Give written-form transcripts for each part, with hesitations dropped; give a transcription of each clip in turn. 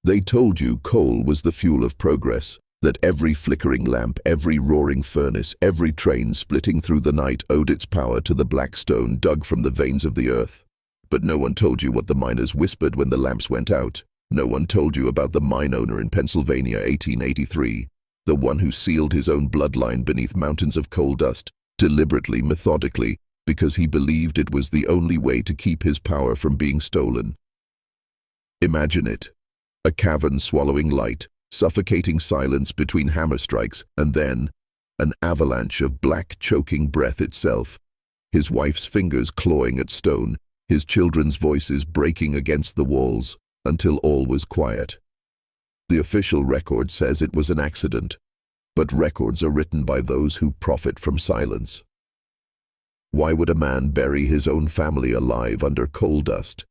They told you coal was the fuel of progress, that every flickering lamp, every roaring furnace, every train splitting through the night owed its power to the black stone dug from the veins of the earth. But no one told you what the miners whispered when the lamps went out. No one told you about the mine owner in Pennsylvania, 1883, the one who sealed his own bloodline beneath mountains of coal dust, deliberately, methodically, because he believed it was the only way to keep his power from being stolen. Imagine it. A cavern swallowing light, suffocating silence between hammer strikes, and then an avalanche of black choking breath itself. His wife's fingers clawing at stone, his children's voices breaking against the walls, until all was quiet. The official record says it was an accident, but records are written by those who profit from silence. Why would a man bury his own family alive under coal dust?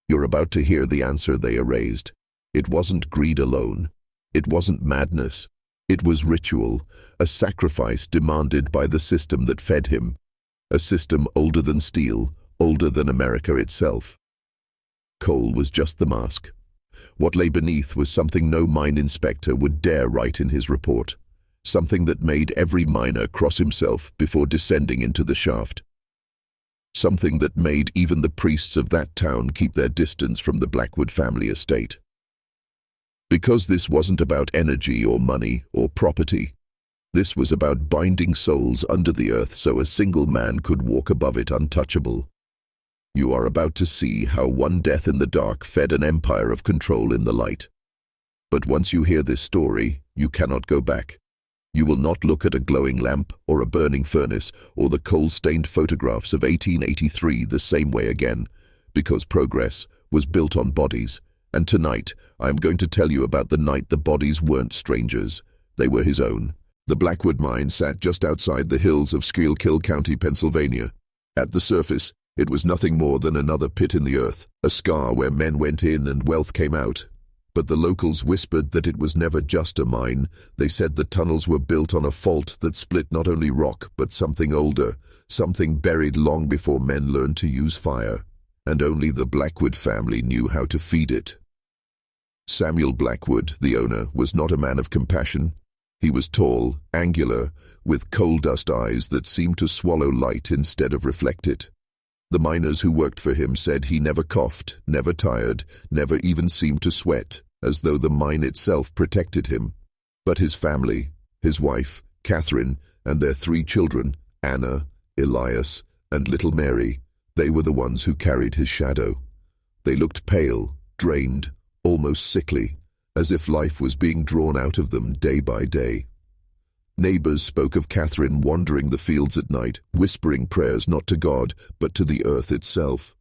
You're about to hear the answer they erased. It wasn't greed alone. It wasn't madness. It was ritual, a sacrifice demanded by the system that fed him. A system older than steel, older than America itself. Coal was just the mask. What lay beneath was something no mine inspector would dare write in his report. Something that made every miner cross himself before descending into the shaft. Something that made even the priests of that town keep their distance from the Blackwood family estate. Because this wasn't about energy or money or property. This was about binding souls under the earth so a single man could walk above it untouchable. You are about to see how one death in the dark fed an empire of control in the light. But once you hear this story, you cannot go back. You will not look at a glowing lamp or a burning furnace or the coal-stained photographs of 1883 the same way again, because progress was built on bodies. And tonight, I am going to tell you about the night the bodies weren't strangers. They were his own. The Blackwood mine sat just outside the hills of Schuylkill County, Pennsylvania. At the surface, it was nothing more than another pit in the earth, a scar where men went in and wealth came out. But the locals whispered that it was never just a mine. They said the tunnels were built on a fault that split not only rock, but something older, something buried long before men learned to use fire. And only the Blackwood family knew how to feed it. Samuel Blackwood, the owner, was not a man of compassion. He was tall, angular, with coal dust eyes that seemed to swallow light instead of reflect it. The miners who worked for him said he never coughed, never tired, never even seemed to sweat, as though the mine itself protected him. But his family, his wife, Catherine, and their 3 children, Anna, Elias, and little Mary, they were the ones who carried his shadow. They looked pale, drained, almost sickly, as if life was being drawn out of them day by day. Neighbors spoke of Catherine wandering the fields at night, whispering prayers not to God, but to the earth itself.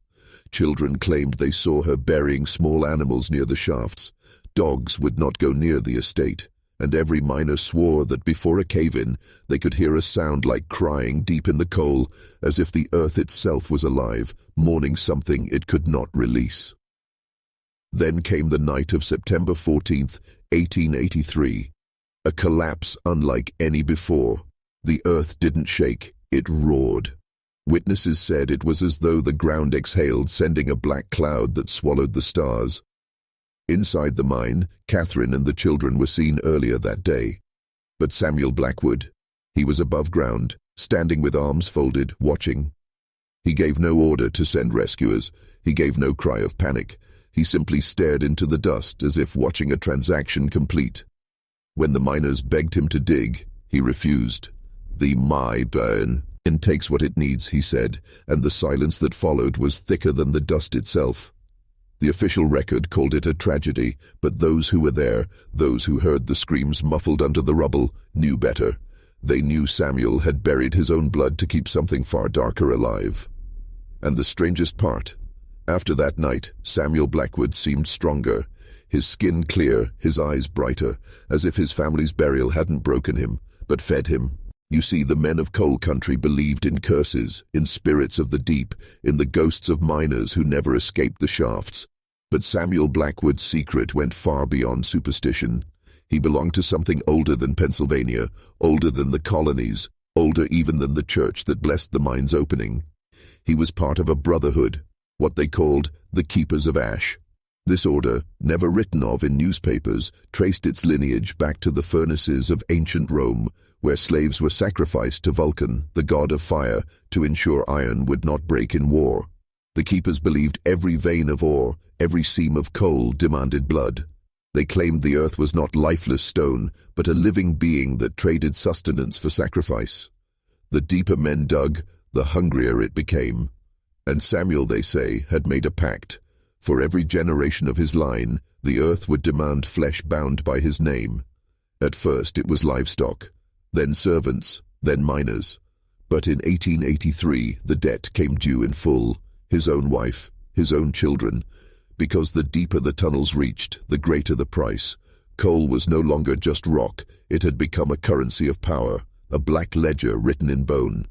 Children claimed they saw her burying small animals near the shafts. Dogs would not go near the estate, and every miner swore that before a cave-in, they could hear a sound like crying deep in the coal, as if the earth itself was alive, mourning something it could not release. Then came the night of September 14th, 1883. A collapse unlike any before. The earth didn't shake, it roared. Witnesses said it was as though the ground exhaled, sending a black cloud that swallowed the stars. Inside the mine, Catherine and the children were seen earlier that day. But Samuel Blackwood, he was above ground, standing with arms folded, watching. He gave no order to send rescuers. He gave no cry of panic. He simply stared into the dust as if watching a transaction complete. When the miners begged him to dig, he refused. The mine takes what it needs, he said, and the silence that followed was thicker than the dust itself. The official record called it a tragedy, but those who were there, those who heard the screams muffled under the rubble, knew better. They knew Samuel had buried his own blood to keep something far darker alive. And the strangest part, after that night, Samuel Blackwood seemed stronger, his skin clear, his eyes brighter, as if his family's burial hadn't broken him, but fed him. You see, the men of coal country believed in curses, in spirits of the deep, in the ghosts of miners who never escaped the shafts. But Samuel Blackwood's secret went far beyond superstition. He belonged to something older than Pennsylvania, older than the colonies, older even than the church that blessed the mine's opening. He was part of a brotherhood, what they called the Keepers of Ash. This order, never written of in newspapers, traced its lineage back to the furnaces of ancient Rome, where slaves were sacrificed to Vulcan, the god of fire, to ensure iron would not break in war. The keepers believed every vein of ore, every seam of coal demanded blood. They claimed the earth was not lifeless stone, but a living being that traded sustenance for sacrifice. The deeper men dug, the hungrier it became. And Samuel, they say, had made a pact. For every generation of his line, the earth would demand flesh bound by his name. At first it was livestock, then servants, then miners. But in 1883 the debt came due in full, his own wife, his own children, because the deeper the tunnels reached, the greater the price. Coal was no longer just rock, it had become a currency of power, a black ledger written in bone.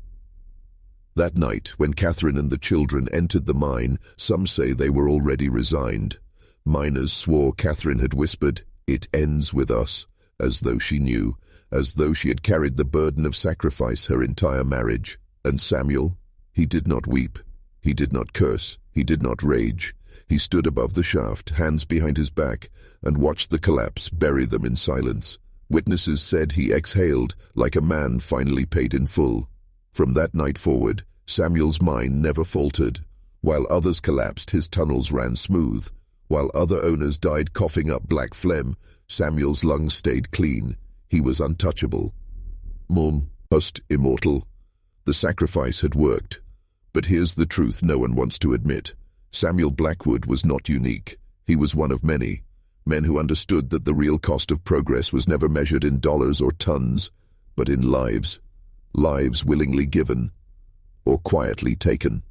That night, when Catherine and the children entered the mine, some say they were already resigned. Miners swore Catherine had whispered, "It ends with us," as though she knew, as though she had carried the burden of sacrifice her entire marriage. And Samuel? He did not weep. He did not curse. He did not rage. He stood above the shaft, hands behind his back, and watched the collapse bury them in silence. Witnesses said he exhaled, like a man finally paid in full. From that night forward, Samuel's mine never faltered. While others collapsed, his tunnels ran smooth. While other owners died coughing up black phlegm, Samuel's lungs stayed clean. He was untouchable. Post immortal. The sacrifice had worked. But here's the truth no one wants to admit. Samuel Blackwood was not unique. He was one of many. Men who understood that the real cost of progress was never measured in dollars or tons, but in lives. Lives willingly given, or quietly taken.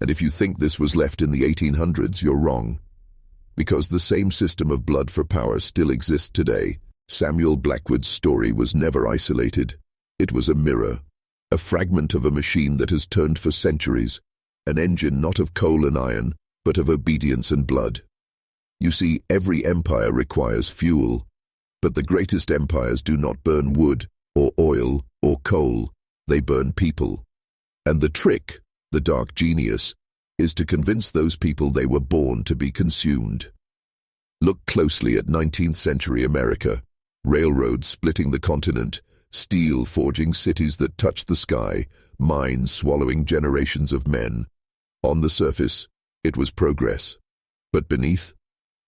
And if you think this was left in the 1800s, you're wrong. Because the same system of blood for power still exists today. Samuel Blackwood's story was never isolated. It was a mirror, a fragment of a machine that has turned for centuries, an engine not of coal and iron, but of obedience and blood. You see, every empire requires fuel, but the greatest empires do not burn wood, or oil, or coal. They burn people. And the trick, the dark genius, is to convince those people they were born to be consumed. Look closely at 19th century America. Railroads splitting the continent, steel forging cities that touched the sky, mines swallowing generations of men. On the surface, it was progress. But beneath,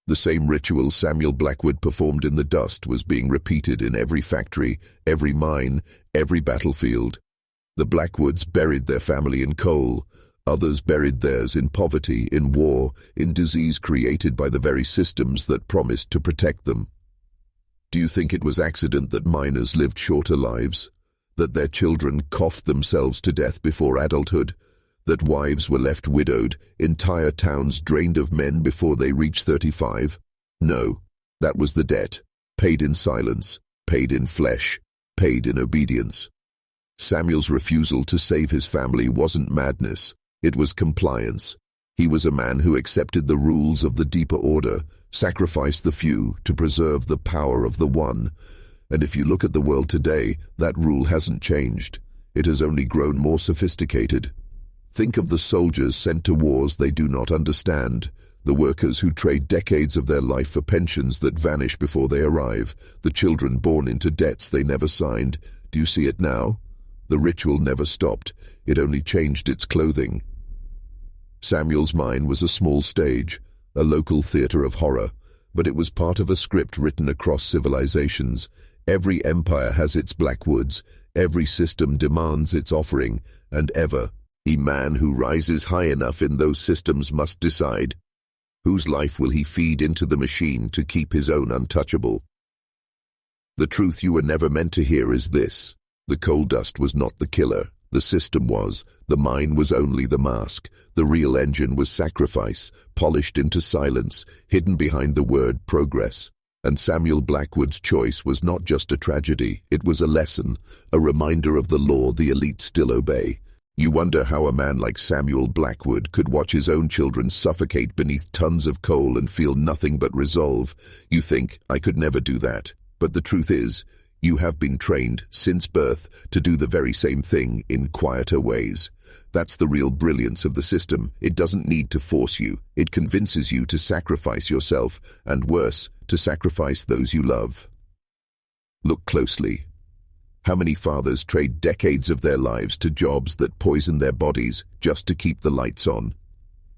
the same ritual Samuel Blackwood performed in the dust was being repeated in every factory, every mine, every battlefield. The Blackwoods buried their family in coal. Others buried theirs in poverty, in war, in disease created by the very systems that promised to protect them. Do you think it was accident that miners lived shorter lives? That their children coughed themselves to death before adulthood? That wives were left widowed, entire towns drained of men before they reached 35? No, that was the debt, paid in silence, paid in flesh, paid in obedience. Samuel's refusal to save his family wasn't madness, it was compliance. He was a man who accepted the rules of the deeper order, sacrificed the few to preserve the power of the one. And if you look at the world today, that rule hasn't changed. It has only grown more sophisticated. Think of the soldiers sent to wars they do not understand, the workers who trade decades of their life for pensions that vanish before they arrive, the children born into debts they never signed. Do you see it now? The ritual never stopped, it only changed its clothing. Samuel's mine was a small stage, a local theater of horror, but it was part of a script written across civilizations. Every empire has its Blackwoods, every system demands its offering, and ever, a man who rises high enough in those systems must decide, whose life will he feed into the machine to keep his own untouchable? The truth you were never meant to hear is this. The coal dust was not the killer. The system was. The mine was only the mask. The real engine was sacrifice, polished into silence, hidden behind the word progress. And Samuel Blackwood's choice was not just a tragedy. It was a lesson, a reminder of the law the elite still obey. You wonder how a man like Samuel Blackwood could watch his own children suffocate beneath tons of coal and feel nothing but resolve. You think, I could never do that. But the truth is, You have been trained, since birth, to do the very same thing in quieter ways. That's the real brilliance of the system. It doesn't need to force you. It convinces you to sacrifice yourself, and worse, to sacrifice those you love. Look closely. How many fathers trade decades of their lives to jobs that poison their bodies just to keep the lights on?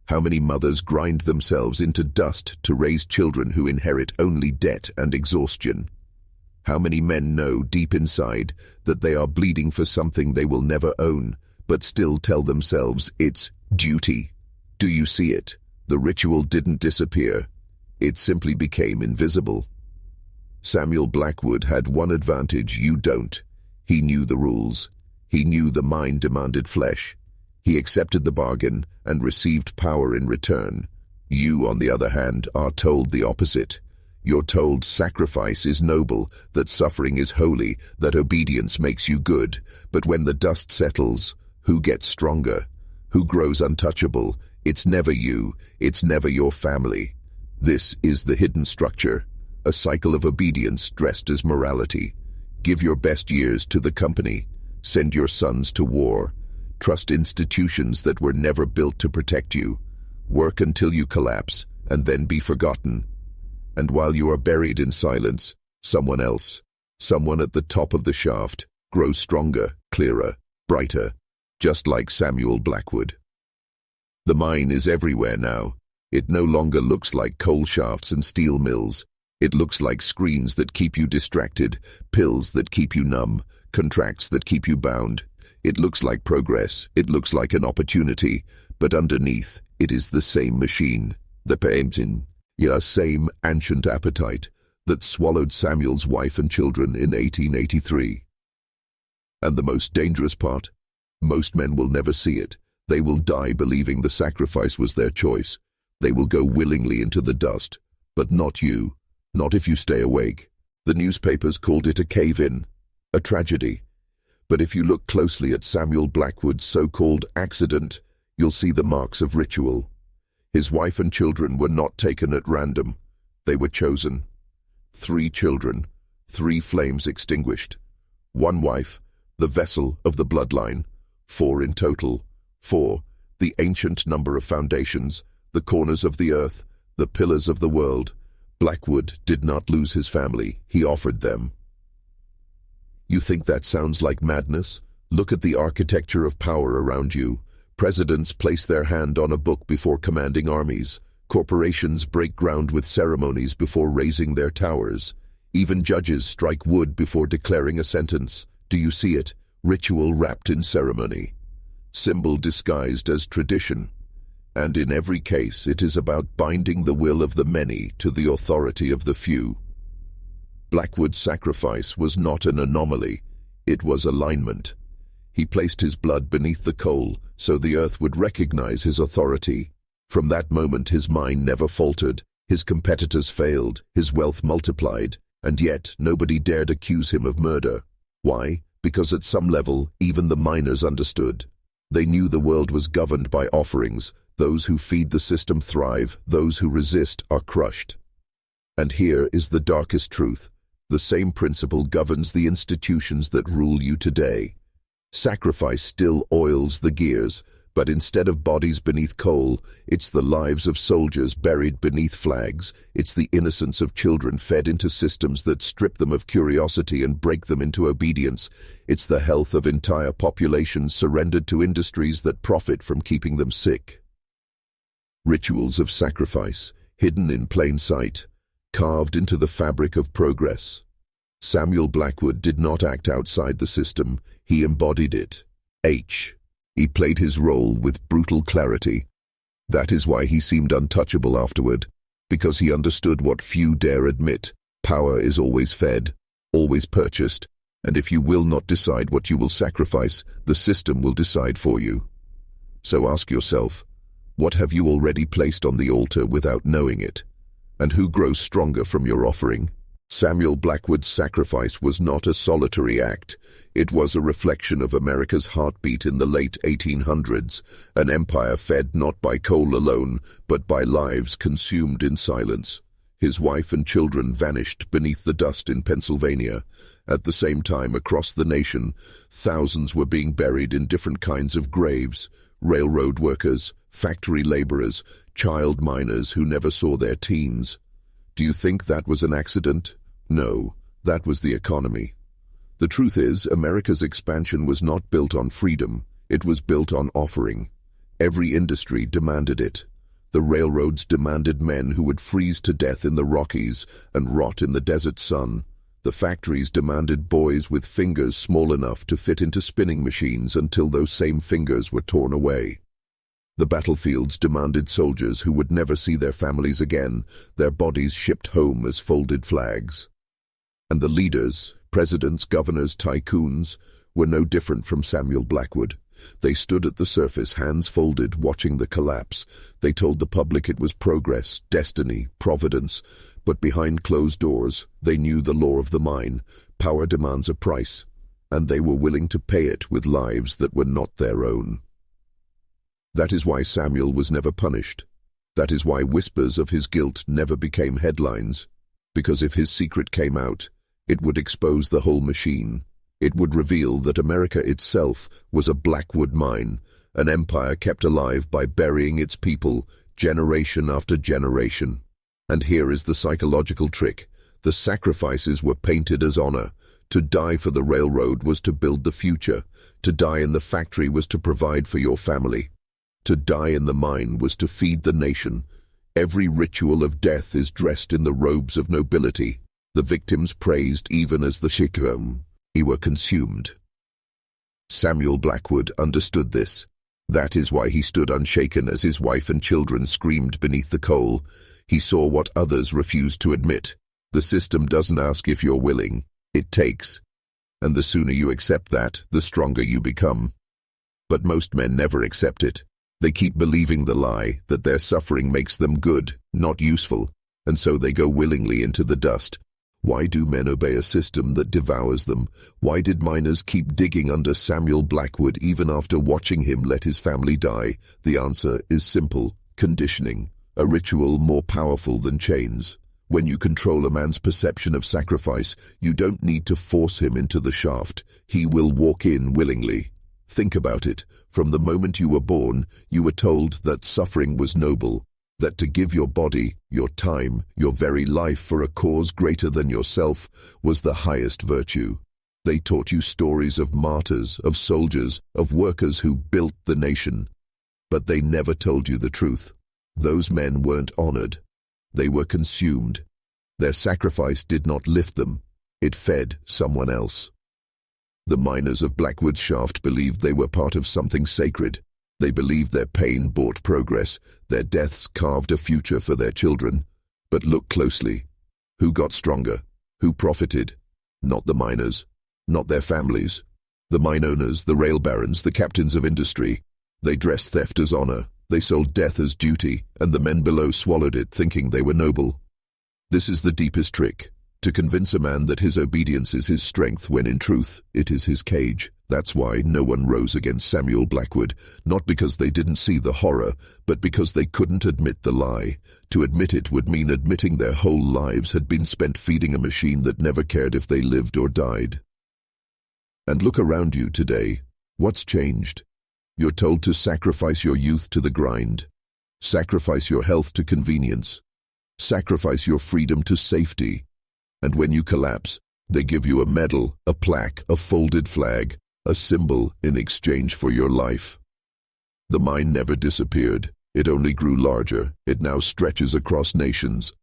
How many mothers grind themselves into dust to raise children who inherit only debt and exhaustion? How many men know deep inside that they are bleeding for something they will never own, but still tell themselves it's duty? Do you see it? The ritual didn't disappear. It simply became invisible. Samuel Blackwood had one advantage you don't. He knew the rules. He knew the mind demanded flesh. He accepted the bargain and received power in return. You, on the other hand, are told the opposite. You're told sacrifice is noble, that suffering is holy, that obedience makes you good. But when the dust settles, who gets stronger? Who grows untouchable? It's never you. It's never your family. This is the hidden structure, a cycle of obedience dressed as morality. Give your best years to the company. Send your sons to war. Trust institutions that were never built to protect you. Work until you collapse, and then be forgotten. And while you are buried in silence, someone else, someone at the top of the shaft, grows stronger, clearer, brighter, just like Samuel Blackwood. The mine is everywhere now. It no longer looks like coal shafts and steel mills. It looks like screens that keep you distracted, pills that keep you numb, contracts that keep you bound. It looks like progress. It looks like an opportunity. But underneath, it is the same machine. The same ancient appetite that swallowed Samuel's wife and children in 1883. And the most dangerous part? Most men will never see it. They will die believing the sacrifice was their choice. They will go willingly into the dust. But not you. Not if you stay awake. The newspapers called it a cave-in, a tragedy. But if you look closely at Samuel Blackwood's so-called accident, you'll see the marks of ritual. His wife and children were not taken at random. They were chosen. 3 children, 3 flames extinguished. 1 wife, the vessel of the bloodline. 4 in total. 4, the ancient number of foundations, the corners of the earth, the pillars of the world. Blackwood did not lose his family. He offered them. You think that sounds like madness? Look at the architecture of power around you. Presidents place their hand on a book before commanding armies. Corporations break ground with ceremonies before raising their towers. Even judges strike wood before declaring a sentence. Do you see it? Ritual wrapped in ceremony. Symbol disguised as tradition. And in every case, it is about binding the will of the many to the authority of the few. Blackwood's sacrifice was not an anomaly. It was alignment. He placed his blood beneath the coal so the earth would recognize his authority. From that moment, his mind never faltered. His competitors failed, his wealth multiplied, and yet nobody dared accuse him of murder. Why? Because at some level, even the miners understood. They knew the world was governed by offerings. Those who feed the system thrive, those who resist are crushed. And here is the darkest truth. The same principle governs the institutions that rule you today. Sacrifice still oils the gears, but instead of bodies beneath coal, it's the lives of soldiers buried beneath flags. It's the innocence of children fed into systems that strip them of curiosity and break them into obedience. It's the health of entire populations surrendered to industries that profit from keeping them sick. Rituals of sacrifice, hidden in plain sight, carved into the fabric of progress. Samuel Blackwood did not act outside the system, he embodied it. He played his role with brutal clarity. That is why he seemed untouchable afterward, because he understood what few dare admit. Power is always fed, always purchased, and if you will not decide what you will sacrifice, the system will decide for you. So ask yourself, what have you already placed on the altar without knowing it? And who grows stronger from your offering? Samuel Blackwood's sacrifice was not a solitary act. It was a reflection of America's heartbeat in the late 1800s, an empire fed not by coal alone, but by lives consumed in silence. His wife and children vanished beneath the dust in Pennsylvania. At the same time, across the nation, thousands were being buried in different kinds of graves: railroad workers, factory laborers, child miners who never saw their teens. Do you think that was an accident? No, that was the economy. The truth is, America's expansion was not built on freedom, it was built on offering. Every industry demanded it. The railroads demanded men who would freeze to death in the Rockies and rot in the desert sun. The factories demanded boys with fingers small enough to fit into spinning machines until those same fingers were torn away. The battlefields demanded soldiers who would never see their families again, their bodies shipped home as folded flags. And the leaders, presidents, governors, tycoons, were no different from Samuel Blackwood. They stood at the surface, hands folded, watching the collapse. They told the public it was progress, destiny, providence, but behind closed doors, they knew the law of the mine. Power demands a price, and they were willing to pay it with lives that were not their own. That is why Samuel was never punished. That is why whispers of his guilt never became headlines, because if his secret came out, it would expose the whole machine. It would reveal that America itself was a Blackwood mine, an empire kept alive by burying its people generation after generation. And here is the psychological trick. The sacrifices were painted as honor. To die for the railroad was to build the future. To die in the factory was to provide for your family. To die in the mine was to feed the nation. Every ritual of death is dressed in the robes of nobility. The victims praised even as the shikram were consumed. Samuel Blackwood understood this. That is why he stood unshaken as his wife and children screamed beneath the coal. He saw what others refused to admit. The system doesn't ask if you're willing, it takes. And the sooner you accept that, the stronger you become. But most men never accept it. They keep believing the lie that their suffering makes them good, not useful, and so they go willingly into the dust. Why do men obey a system that devours them? Why did miners keep digging under Samuel Blackwood even after watching him let his family die? The answer is simple: conditioning, a ritual more powerful than chains. When you control a man's perception of sacrifice, you don't need to force him into the shaft. He will walk in willingly. Think about it. From the moment you were born, you were told that suffering was noble, that to give your body, your time, your very life for a cause greater than yourself was the highest virtue. They taught you stories of martyrs, of soldiers, of workers who built the nation. But they never told you the truth. Those men weren't honored. They were consumed. Their sacrifice did not lift them. It fed someone else. The miners of Blackwood's shaft believed they were part of something sacred. They believed their pain bought progress, their deaths carved a future for their children. But look closely. Who got stronger? Who profited? Not the miners, not their families. The mine owners, the rail barons, the captains of industry. They dressed theft as honor. They sold death as duty, and the men below swallowed it, thinking they were noble. This is the deepest trick. To convince a man that his obedience is his strength when in truth it is his cage. That's why no one rose against Samuel Blackwood, not because they didn't see the horror, but because they couldn't admit the lie. To admit it would mean admitting their whole lives had been spent feeding a machine that never cared if they lived or died. And look around you today. What's changed? You're told to sacrifice your youth to the grind. Sacrifice your health to convenience. Sacrifice your freedom to safety. And when you collapse, they give you a medal, a plaque, a folded flag, a symbol in exchange for your life. The mine never disappeared. It only grew larger. It now stretches across nations,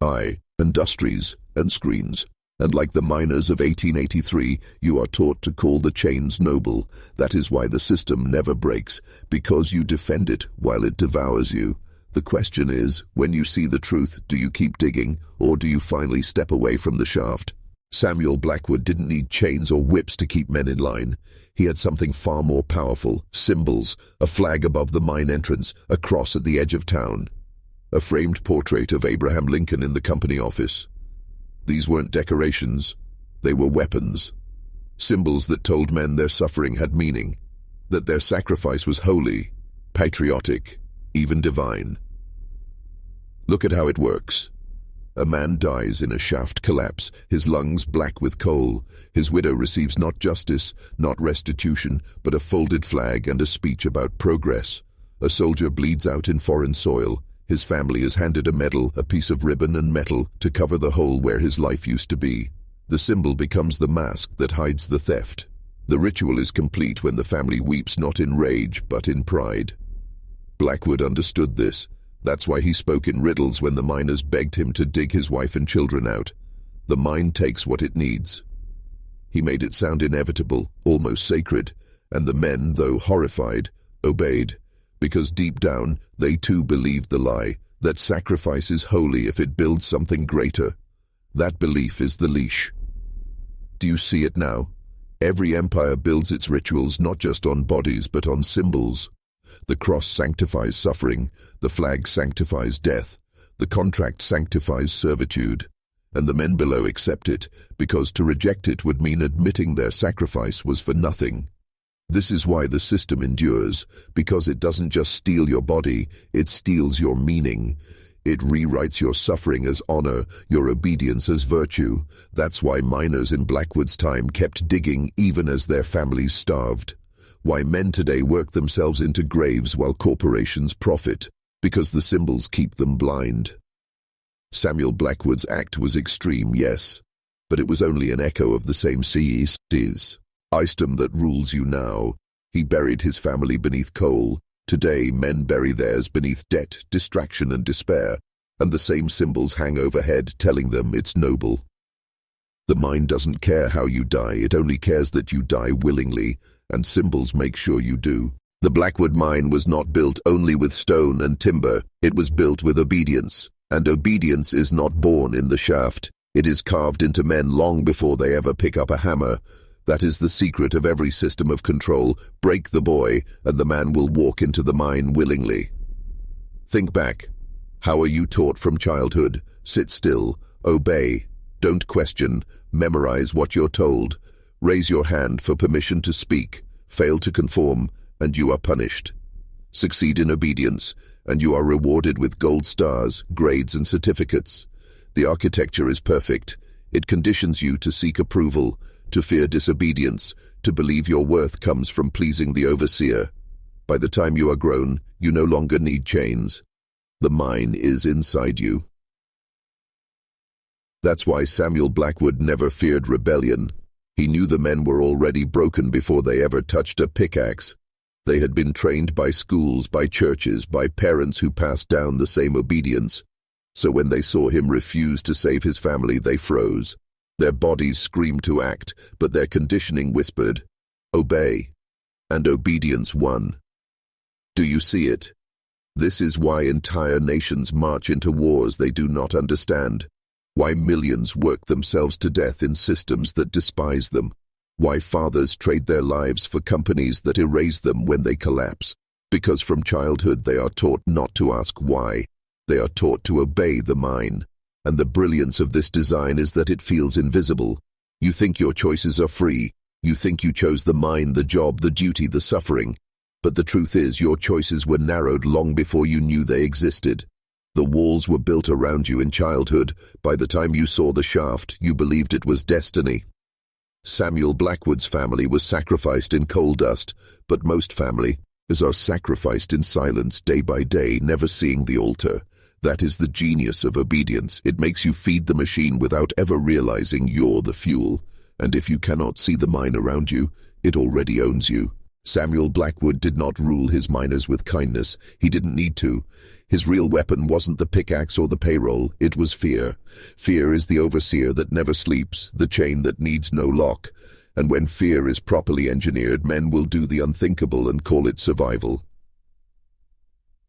industries, and screens. And like the miners of 1883, you are taught to call the chains noble. That is why the system never breaks, because you defend it while it devours you. The question is, when you see the truth, do you keep digging, or do you finally step away from the shaft? Samuel Blackwood didn't need chains or whips to keep men in line. He had something far more powerful: symbols, a flag above the mine entrance, a cross at the edge of town, a framed portrait of Abraham Lincoln in the company office. These weren't decorations, they were weapons. Symbols that told men their suffering had meaning, that their sacrifice was holy, patriotic, even divine. Look at how it works. A man dies in a shaft collapse, his lungs black with coal. His widow receives not justice, not restitution, but a folded flag and a speech about progress. A soldier bleeds out in foreign soil. His family is handed a medal, a piece of ribbon and metal to cover the hole where his life used to be. The symbol becomes the mask that hides the theft. The ritual is complete when the family weeps not in rage, but in pride. Blackwood understood this. That's why he spoke in riddles when the miners begged him to dig his wife and children out. The mine takes what it needs. He made it sound inevitable, almost sacred, and the men, though horrified, obeyed, because deep down they too believed the lie, that sacrifice is holy if it builds something greater. That belief is the leash. Do you see it now? Every empire builds its rituals not just on bodies but on symbols. The cross sanctifies suffering, the flag sanctifies death, the contract sanctifies servitude, and the men below accept it, because to reject it would mean admitting their sacrifice was for nothing. This is why the system endures, because it doesn't just steal your body, it steals your meaning. It rewrites your suffering as honor, your obedience as virtue. That's why miners in Blackwood's time kept digging even as their families starved. Why men today work themselves into graves while corporations profit, because the symbols keep them blind. Samuel Blackwood's act was extreme, yes, but it was only an echo of the same system that rules you now. He buried his family beneath coal. Today, men bury theirs beneath debt, distraction, and despair, and the same symbols hang overhead, telling them it's noble. The mind doesn't care how you die, it only cares that you die willingly, and symbols make sure you do. The Blackwood mine was not built only with stone and timber, it was built with obedience, and obedience is not born in the shaft. It is carved into men long before they ever pick up a hammer. That is the secret of every system of control. Break the boy, and the man will walk into the mine willingly. Think back. How are you taught from childhood? Sit still, obey, don't question, memorize what you're told. Raise your hand for permission to speak. Fail to conform, and you are punished. Succeed in obedience, and you are rewarded with gold stars, grades, and certificates. The architecture is perfect. It conditions you to seek approval, to fear disobedience, to believe your worth comes from pleasing the overseer. By the time you are grown, you no longer need chains. The mine is inside you. That's why Samuel Blackwood never feared rebellion. He knew the men were already broken before they ever touched a pickaxe. They had been trained by schools, by churches, by parents who passed down the same obedience. So when they saw him refuse to save his family, they froze. Their bodies screamed to act, but their conditioning whispered, "Obey." And obedience won. Do you see it? This is why entire nations march into wars they do not understand. Why millions work themselves to death in systems that despise them. Why fathers trade their lives for companies that erase them when they collapse. Because from childhood they are taught not to ask why. They are taught to obey the mine. And the brilliance of this design is that it feels invisible. You think your choices are free. You think you chose the mine, the job, the duty, the suffering. But the truth is your choices were narrowed long before you knew they existed. The walls were built around you in childhood. By the time you saw the shaft, you believed it was destiny. Samuel Blackwood's family was sacrificed in coal dust, but most families are sacrificed in silence day by day, never seeing the altar. That is the genius of obedience. It makes you feed the machine without ever realizing you're the fuel. And if you cannot see the mine around you, it already owns you. Samuel Blackwood did not rule his miners with kindness. He didn't need to. His real weapon wasn't the pickaxe or the payroll. It was fear. Fear is the overseer that never sleeps, the chain that needs no lock. And when fear is properly engineered, men will do the unthinkable and call it survival.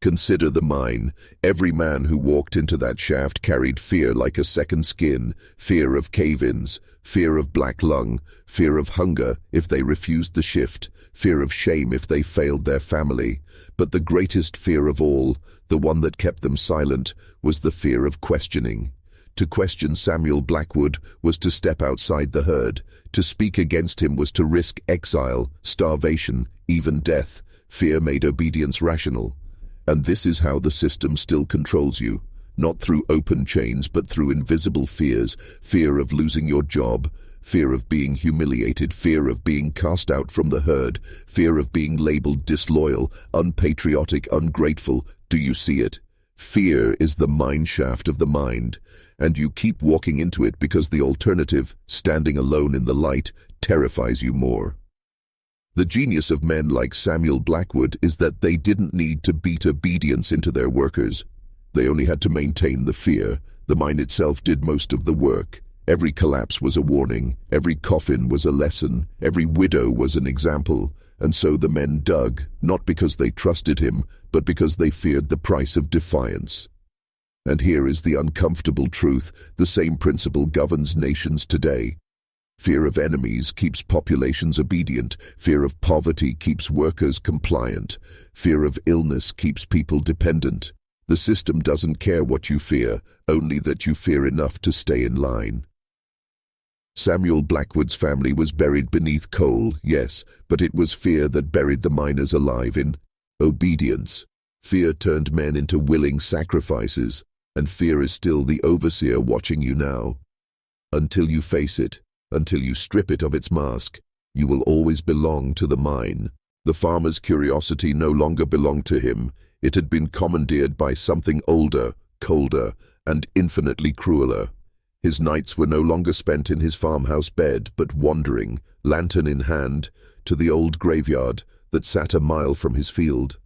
Consider the mine. Every man who walked into that shaft carried fear like a second skin, fear of cave-ins, fear of black lung, fear of hunger if they refused the shift, fear of shame if they failed their family. But the greatest fear of all, the one that kept them silent, was the fear of questioning. To question Samuel Blackwood was to step outside the herd. To speak against him was to risk exile, starvation, even death. Fear made obedience rational. And this is how the system still controls you. not through open chains but through invisible fears, fear of losing your job, fear of being humiliated, fear of being cast out from the herd, fear of being labeled disloyal, unpatriotic, ungrateful. Do you see it? Fear is the mineshaft of the mind, and you keep walking into it because the alternative, standing alone in the light, terrifies you more. The genius of men like Samuel Blackwood is that they didn't need to beat obedience into their workers. They only had to maintain the fear. The mind itself did most of the work. Every collapse was a warning, every coffin was a lesson, every widow was an example, and so the men dug, not because they trusted him, but because they feared the price of defiance. And here is the uncomfortable truth: the same principle governs nations today. Fear of enemies keeps populations obedient, fear of poverty keeps workers compliant, fear of illness keeps people dependent. The system doesn't care what you fear, only that you fear enough to stay in line. Samuel Blackwood's family was buried beneath coal, yes, but it was fear that buried the miners alive in obedience. Fear turned men into willing sacrifices, and fear is still the overseer watching you now. Until you face it, until you strip it of its mask, you will always belong to the mine. The farmer's curiosity no longer belonged to him. It had been commandeered by something older, colder, and infinitely crueler. His nights were no longer spent in his farmhouse bed, but wandering, lantern in hand, to the old graveyard that sat a mile from his field.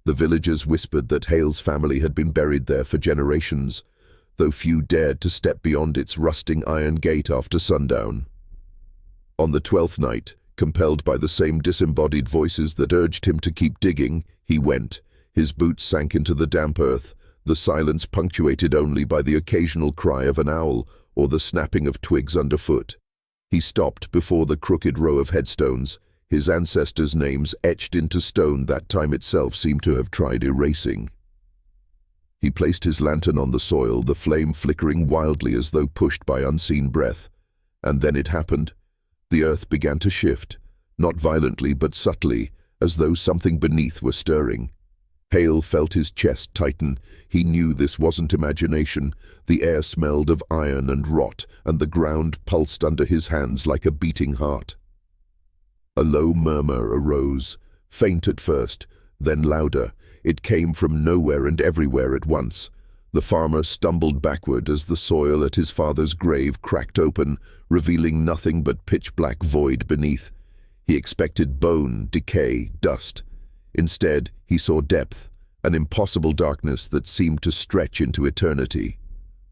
The villagers whispered that Hale's family had been buried there for generations, though few dared to step beyond its rusting iron gate after sundown. On the 12th night, compelled by the same disembodied voices that urged him to keep digging, he went. His boots sank into the damp earth, the silence punctuated only by the occasional cry of an owl or the snapping of twigs underfoot. He stopped before the crooked row of headstones, his ancestors' names etched into stone that time itself seemed to have tried erasing. He placed his lantern on the soil, the flame flickering wildly as though pushed by unseen breath. And then it happened. The earth began to shift, not violently but subtly, as though something beneath were stirring. Hale felt his chest tighten. He knew this wasn't imagination. The air smelled of iron and rot, and the ground pulsed under his hands like a beating heart. A low murmur arose, faint at first, then louder. It came from nowhere and everywhere at once. The farmer stumbled backward as the soil at his father's grave cracked open, revealing nothing but pitch-black void beneath. He expected bone, decay, dust. Instead, he saw depth, an impossible darkness that seemed to stretch into eternity.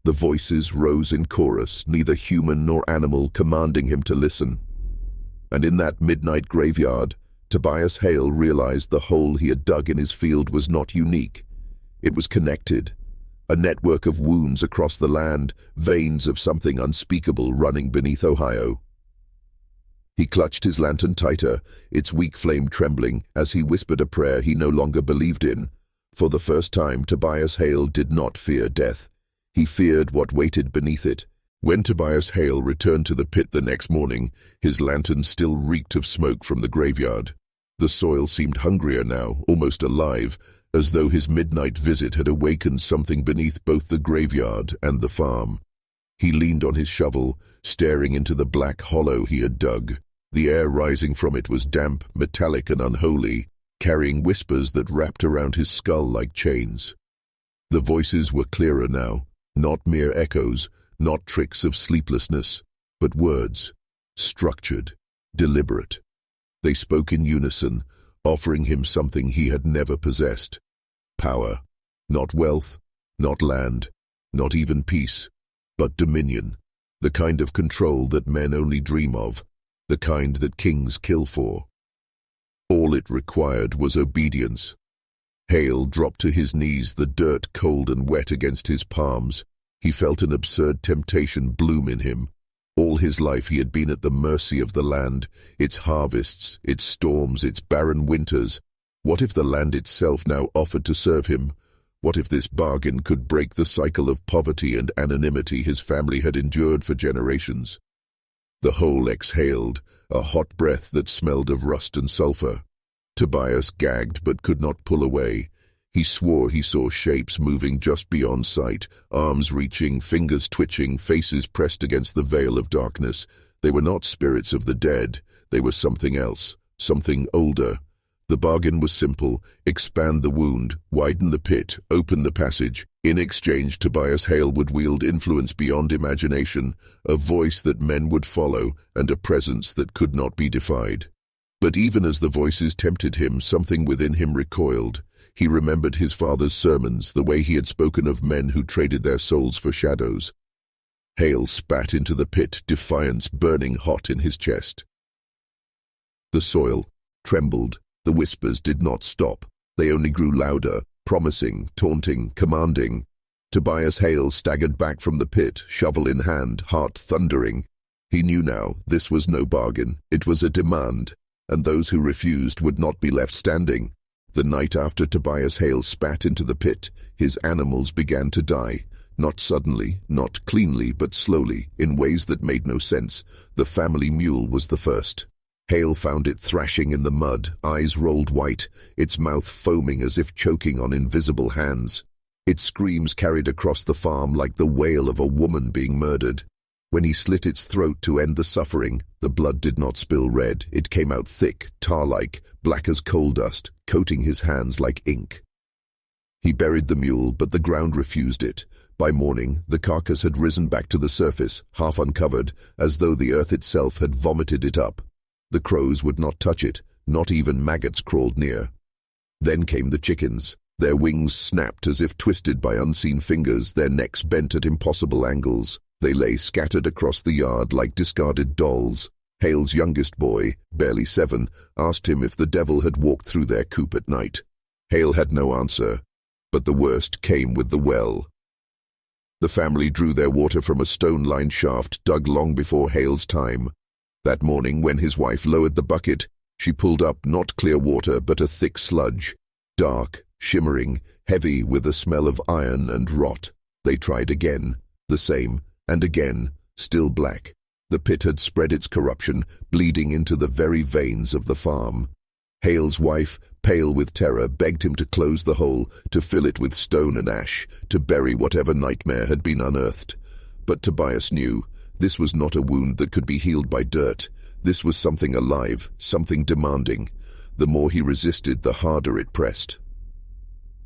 The voices rose in chorus, neither human nor animal, commanding him to listen. And in that midnight graveyard, Tobias Hale realized the hole he had dug in his field was not unique. It was connected, a network of wounds across the land, veins of something unspeakable running beneath Ohio. He clutched his lantern tighter, its weak flame trembling, as he whispered a prayer he no longer believed in. For the first time, Tobias Hale did not fear death. He feared what waited beneath it. When Tobias Hale returned to the pit the next morning, his lantern still reeked of smoke from the graveyard. The soil seemed hungrier now, almost alive, as though his midnight visit had awakened something beneath both the graveyard and the farm. He leaned on his shovel, staring into the black hollow he had dug. The air rising from it was damp, metallic, and unholy, carrying whispers that wrapped around his skull like chains. The voices were clearer now, not mere echoes, not tricks of sleeplessness, but words, structured, deliberate. They spoke in unison, offering him something he had never possessed. Power. Not wealth, not land, not even peace, but dominion. The kind of control that men only dream of, the kind that kings kill for. All it required was obedience. Hale dropped to his knees, the dirt cold and wet against his palms. He felt an absurd temptation bloom in him. All his life he had been at the mercy of the land, its harvests, its storms, its barren winters. What if the land itself now offered to serve him? What if this bargain could break the cycle of poverty and anonymity his family had endured for generations? The hole exhaled, a hot breath that smelled of rust and sulfur. Tobias gagged but could not pull away. He swore he saw shapes moving just beyond sight, arms reaching, fingers twitching, faces pressed against the veil of darkness. They were not spirits of the dead. They were something else, something older. The bargain was simple: expand the wound, widen the pit, open the passage. In exchange, Tobias Hale would wield influence beyond imagination, a voice that men would follow, and a presence that could not be defied. But even as the voices tempted him, something within him recoiled. He remembered his father's sermons, the way he had spoken of men who traded their souls for shadows. Hale spat into the pit, defiance burning hot in his chest. The soil trembled. The whispers did not stop. They only grew louder, promising, taunting, commanding. Tobias Hale staggered back from the pit, shovel in hand, heart thundering. He knew now this was no bargain. It was a demand, and those who refused would not be left standing. The night after Tobias Hale spat into the pit, his animals began to die. Not suddenly, not cleanly, but slowly, in ways that made no sense. The family mule was the first. Hale found it thrashing in the mud, eyes rolled white, its mouth foaming as if choking on invisible hands. Its screams carried across the farm like the wail of a woman being murdered. When he slit its throat to end the suffering, the blood did not spill red. It came out thick, tar-like, black as coal dust, coating his hands like ink. He buried the mule, but the ground refused it. By morning, the carcass had risen back to the surface, half uncovered, as though the earth itself had vomited it up. The crows would not touch it, not even maggots crawled near. Then came the chickens. Their wings snapped as if twisted by unseen fingers, their necks bent at impossible angles. They lay scattered across the yard like discarded dolls. Hale's youngest boy, barely 7, asked him if the devil had walked through their coop at night. Hale had no answer, but the worst came with the well. The family drew their water from a stone-lined shaft dug long before Hale's time. That morning, when his wife lowered the bucket, she pulled up not clear water but a thick sludge, dark, shimmering, heavy with a smell of iron and rot. They tried again, the same, and again, still black. The pit had spread its corruption, bleeding into the very veins of the farm. Hale's wife, pale with terror, begged him to close the hole, to fill it with stone and ash, to bury whatever nightmare had been unearthed. But Tobias knew this was not a wound that could be healed by dirt. This was something alive, something demanding. The more he resisted, the harder it pressed.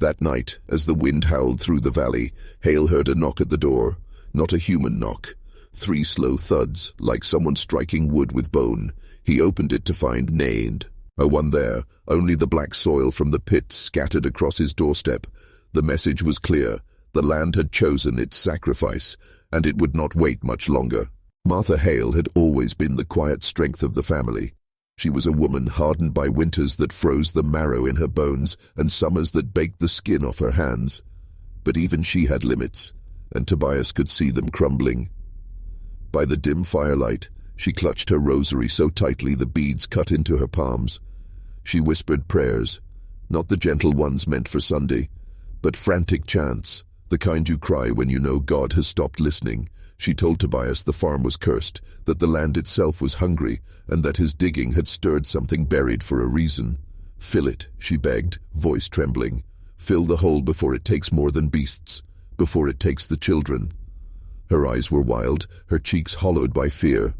That night, as the wind howled through the valley, Hale heard a knock at the door. Not a human knock. 3 slow thuds, like someone striking wood with bone. He opened it to find no one there, only the black soil from the pit scattered across his doorstep. The message was clear. The land had chosen its sacrifice, and it would not wait much longer. Martha Hale had always been the quiet strength of the family. She was a woman hardened by winters that froze the marrow in her bones and summers that baked the skin off her hands. But even she had limits, and Tobias could see them crumbling. By the dim firelight, she clutched her rosary so tightly the beads cut into her palms. She whispered prayers, not the gentle ones meant for Sunday, but frantic chants, the kind you cry when you know God has stopped listening. She told Tobias the farm was cursed, that the land itself was hungry, and that his digging had stirred something buried for a reason. "Fill it," she begged, voice trembling. "Fill the hole before it takes more than beasts, before it takes the children." Her eyes were wild, her cheeks hollowed by fear.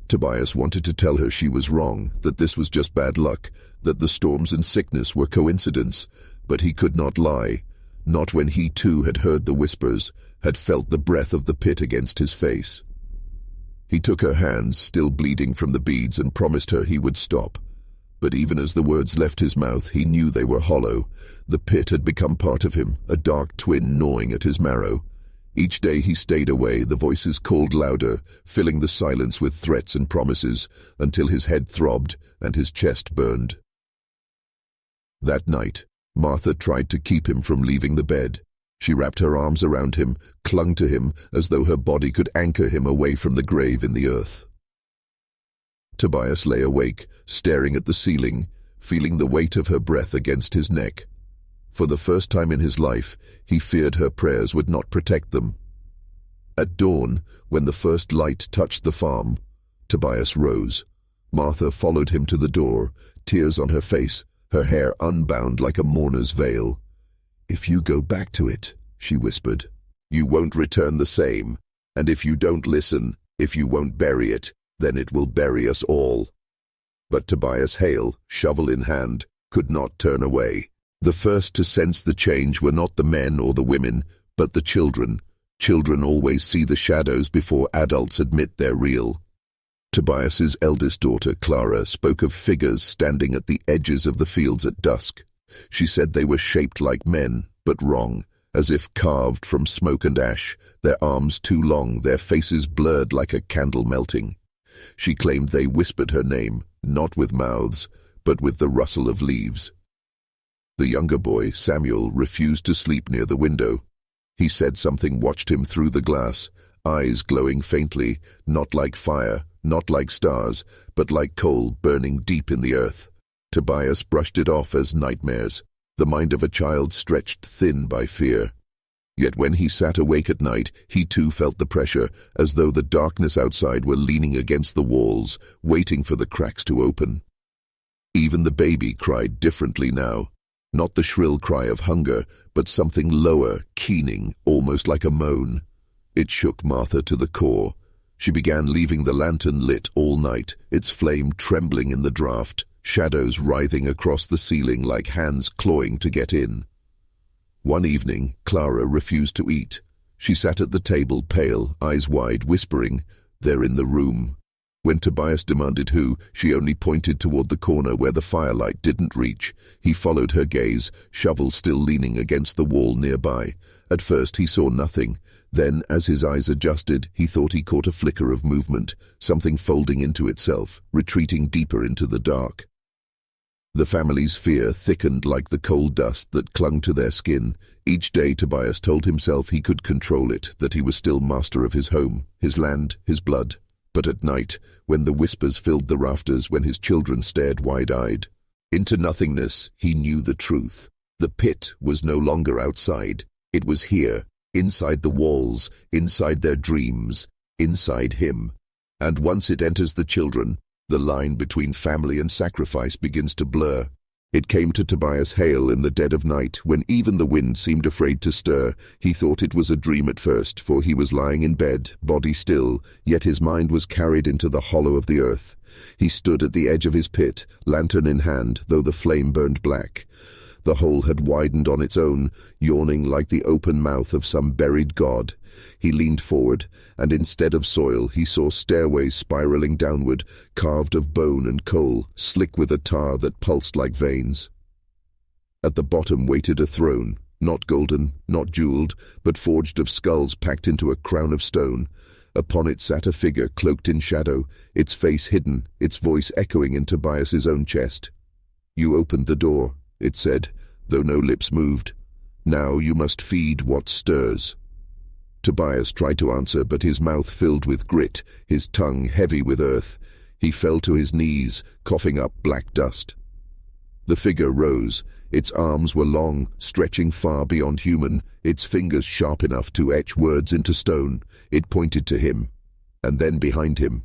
Tobias wanted to tell her she was wrong, that this was just bad luck, that the storms and sickness were coincidence, but he could not lie, not when he too had heard the whispers, had felt the breath of the pit against his face. He took her hands, still bleeding from the beads, and promised her he would stop. But even as the words left his mouth, he knew they were hollow. The pit had become part of him, a dark twin gnawing at his marrow. Each day he stayed away, the voices called louder, filling the silence with threats and promises, until his head throbbed and his chest burned. That night, Martha tried to keep him from leaving the bed. She wrapped her arms around him, clung to him, as though her body could anchor him away from the grave in the earth. Tobias lay awake, staring at the ceiling, feeling the weight of her breath against his neck. For the first time in his life, he feared her prayers would not protect them. At dawn, when the first light touched the farm, Tobias rose. Martha followed him to the door, tears on her face, her hair unbound like a mourner's veil. "If you go back to it," she whispered, "you won't return the same. And if you don't listen, if you won't bury it, then it will bury us all." But Tobias Hale, shovel in hand, could not turn away. The first to sense the change were not the men or the women, but the children. Children always see the shadows before adults admit they're real. Tobias's eldest daughter, Clara, spoke of figures standing at the edges of the fields at dusk. She said they were shaped like men, but wrong, as if carved from smoke and ash, their arms too long, their faces blurred like a candle melting. She claimed they whispered her name, not with mouths, but with the rustle of leaves. The younger boy, Samuel, refused to sleep near the window. He said something watched him through the glass, eyes glowing faintly, not like fire, not like stars, but like coal burning deep in the earth. Tobias brushed it off as nightmares, the mind of a child stretched thin by fear. Yet when he sat awake at night, he too felt the pressure, as though the darkness outside were leaning against the walls, waiting for the cracks to open. Even the baby cried differently now. Not the shrill cry of hunger, but something lower, keening, almost like a moan. It shook Martha to the core. She began leaving the lantern lit all night, its flame trembling in the draught, shadows writhing across the ceiling like hands clawing to get in. One evening, Clara refused to eat. She sat at the table, pale, eyes wide, whispering, "They're in the room." When Tobias demanded who, she only pointed toward the corner where the firelight didn't reach. He followed her gaze, shovel still leaning against the wall nearby. At first he saw nothing. Then, as his eyes adjusted, he thought he caught a flicker of movement, something folding into itself, retreating deeper into the dark. The family's fear thickened like the coal dust that clung to their skin. Each day Tobias told himself he could control it, that he was still master of his home, his land, his blood. But at night, when the whispers filled the rafters, when his children stared wide-eyed into nothingness, he knew the truth. The pit was no longer outside. It was here, inside the walls, inside their dreams, inside him. And once it enters the children, the line between family and sacrifice begins to blur. It came to Tobias Hale in the dead of night, when even the wind seemed afraid to stir. He thought it was a dream at first, for he was lying in bed, body still, yet his mind was carried into the hollow of the earth. He stood at the edge of his pit, lantern in hand, though the flame burned black. The hole had widened on its own, yawning like the open mouth of some buried god. He leaned forward, and instead of soil, he saw stairways spiraling downward, carved of bone and coal, slick with a tar that pulsed like veins. At the bottom waited a throne, not golden, not jeweled, but forged of skulls packed into a crown of stone. Upon it sat a figure cloaked in shadow, its face hidden, its voice echoing in Tobias's own chest. "You opened the door," it said, though no lips moved. "Now you must feed what stirs." Tobias tried to answer, but his mouth filled with grit, his tongue heavy with earth. He fell to his knees, coughing up black dust. The figure rose. Its arms were long, stretching far beyond human, its fingers sharp enough to etch words into stone. It pointed to him, and then behind him.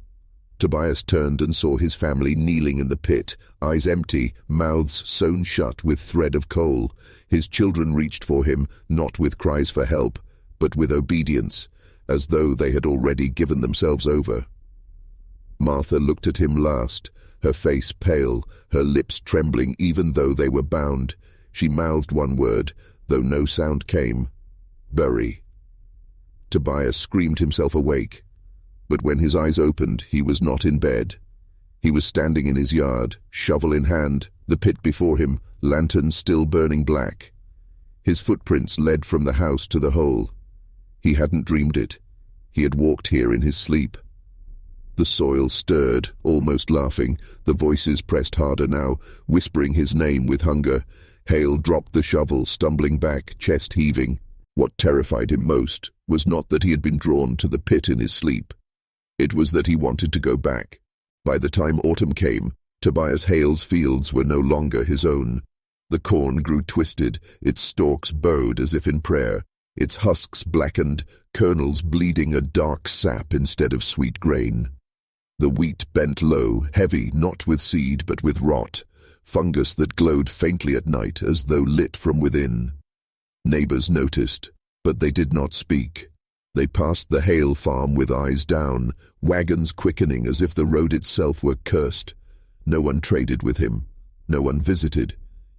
Tobias turned and saw his family kneeling in the pit, eyes empty, mouths sewn shut with thread of coal. His children reached for him, not with cries for help, but with obedience, as though they had already given themselves over. Martha looked at him last, her face pale, her lips trembling even though they were bound. She mouthed one word, though no sound came: "Bury." Tobias screamed himself awake. But when his eyes opened, he was not in bed. He was standing in his yard, shovel in hand, the pit before him, lantern still burning black. His footprints led from the house to the hole. He hadn't dreamed it. He had walked here in his sleep. The soil stirred, almost laughing. The voices pressed harder now, whispering his name with hunger. Hale dropped the shovel, stumbling back, chest heaving. What terrified him most was not that he had been drawn to the pit in his sleep. It was that he wanted to go back. By the time autumn came, Tobias Hale's fields were no longer his own. The corn grew twisted, its stalks bowed as if in prayer, its husks blackened, kernels bleeding a dark sap instead of sweet grain. The wheat bent low, heavy not with seed but with rot, fungus that glowed faintly at night as though lit from within. Neighbors noticed, but they did not speak. They passed the Hale farm with eyes down, wagons quickening as if the road itself were cursed. No one traded with him. No one visited.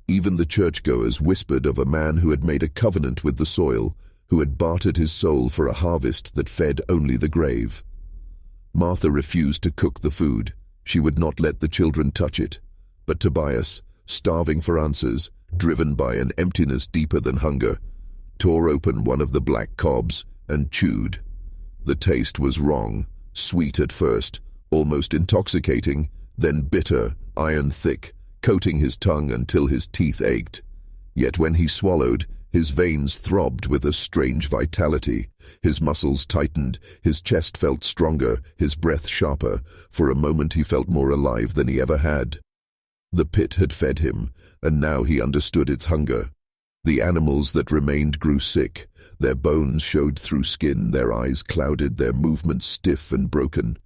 Even the churchgoers whispered of a man who had made a covenant with the soil, who had bartered his soul for a harvest that fed only the grave. Martha refused to cook the food. She would not let the children touch it. But Tobias, starving for answers, driven by an emptiness deeper than hunger, tore open one of the black cobs and chewed. The taste was wrong, sweet at first, almost intoxicating, then bitter, iron-thick, coating his tongue until his teeth ached. Yet when he swallowed, his veins throbbed with a strange vitality. His muscles tightened, his chest felt stronger, his breath sharper. For a moment he felt more alive than he ever had. The pit had fed him, and now he understood its hunger. The animals that remained grew sick. Their bones showed through skin, their eyes clouded, their movements stiff and broken.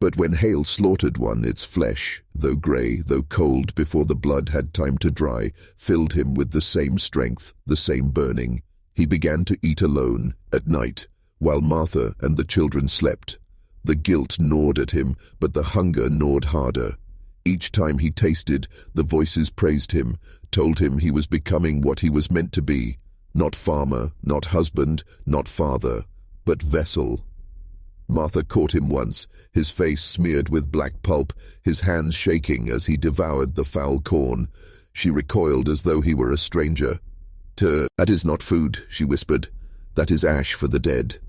But when Hale slaughtered one, its flesh, though grey, though cold before the blood had time to dry, filled him with the same strength, the same burning. He began to eat alone, at night, while Martha and the children slept. The guilt gnawed at him, but the hunger gnawed harder. Each time he tasted, the voices praised him, told him he was becoming what he was meant to be. Not farmer, not husband, not father, but vessel. Martha caught him once, his face smeared with black pulp, his hands shaking as he devoured the foul corn. She recoiled as though he were a stranger. "That is not food," she whispered. "That is ash for the dead."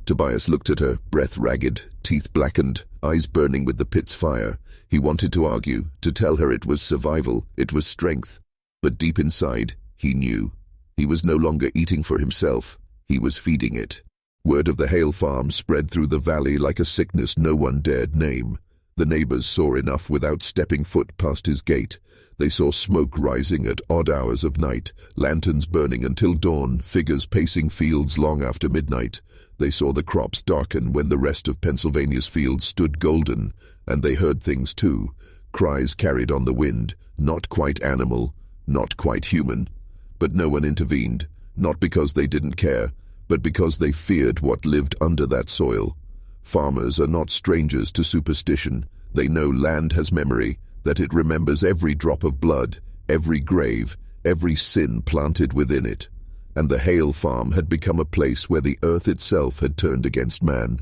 Tobias looked at her, breath ragged, teeth blackened, eyes burning with the pit's fire. He wanted to argue, to tell her it was survival, it was strength. But deep inside, he knew. He was no longer eating for himself. He was feeding it. Word of the Hale farm spread through the valley like a sickness no one dared name. The neighbors saw enough without stepping foot past his gate. They saw smoke rising at odd hours of night, lanterns burning until dawn, figures pacing fields long after midnight. They saw the crops darken when the rest of Pennsylvania's fields stood golden, and they heard things too, cries carried on the wind, not quite animal, not quite human. But no one intervened, not because they didn't care, but because they feared what lived under that soil. Farmers are not strangers to superstition. They know land has memory, that it remembers every drop of blood, every grave, every sin planted within it. And the Hale farm had become a place where the earth itself had turned against man.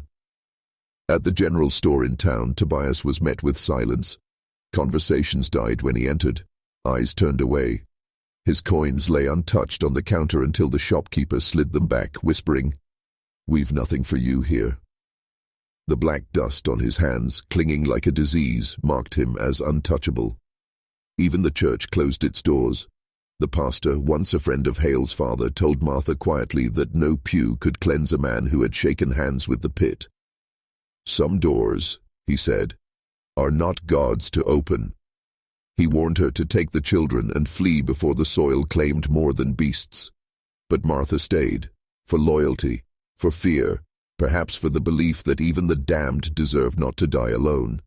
At the general store in town, Tobias was met with silence. Conversations died when he entered. Eyes turned away. His coins lay untouched on the counter until the shopkeeper slid them back, whispering, "We've nothing for you here." The black dust on his hands, clinging like a disease, marked him as untouchable. Even the church closed its doors. The pastor, once a friend of Hale's father, told Martha quietly that no pew could cleanse a man who had shaken hands with the pit. "Some doors," he said, "are not God's to open." He warned her to take the children and flee before the soil claimed more than beasts. But Martha stayed, for loyalty, for fear, perhaps for the belief that even the damned deserve not to die alone.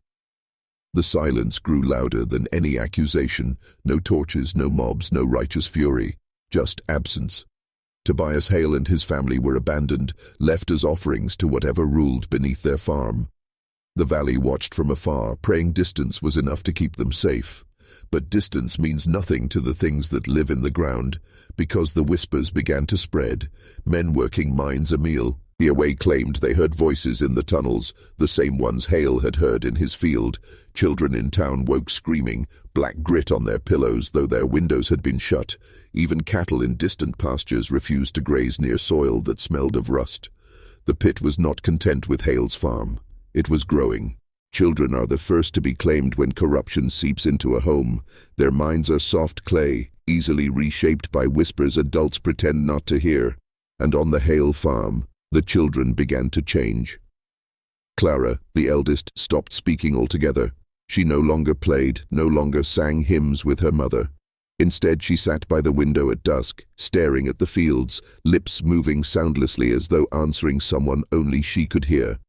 The silence grew louder than any accusation, no torches, no mobs, no righteous fury, just absence. Tobias Hale and his family were abandoned, left as offerings to whatever ruled beneath their farm. The valley watched from afar, praying distance was enough to keep them safe. But distance means nothing to the things that live in the ground, because the whispers began to spread. Men working mines a meal. The away claimed they heard voices in the tunnels, the same ones Hale had heard in his field. Children in town woke screaming, black grit on their pillows though their windows had been shut. Even cattle in distant pastures refused to graze near soil that smelled of rust. The pit was not content with Hale's farm. It was growing. Children are the first to be claimed when corruption seeps into a home. Their minds are soft clay, easily reshaped by whispers adults pretend not to hear. And on the Hale farm, the children began to change. Clara, the eldest, stopped speaking altogether. She no longer played, no longer sang hymns with her mother. Instead, she sat by the window at dusk, staring at the fields, lips moving soundlessly as though answering someone only she could hear.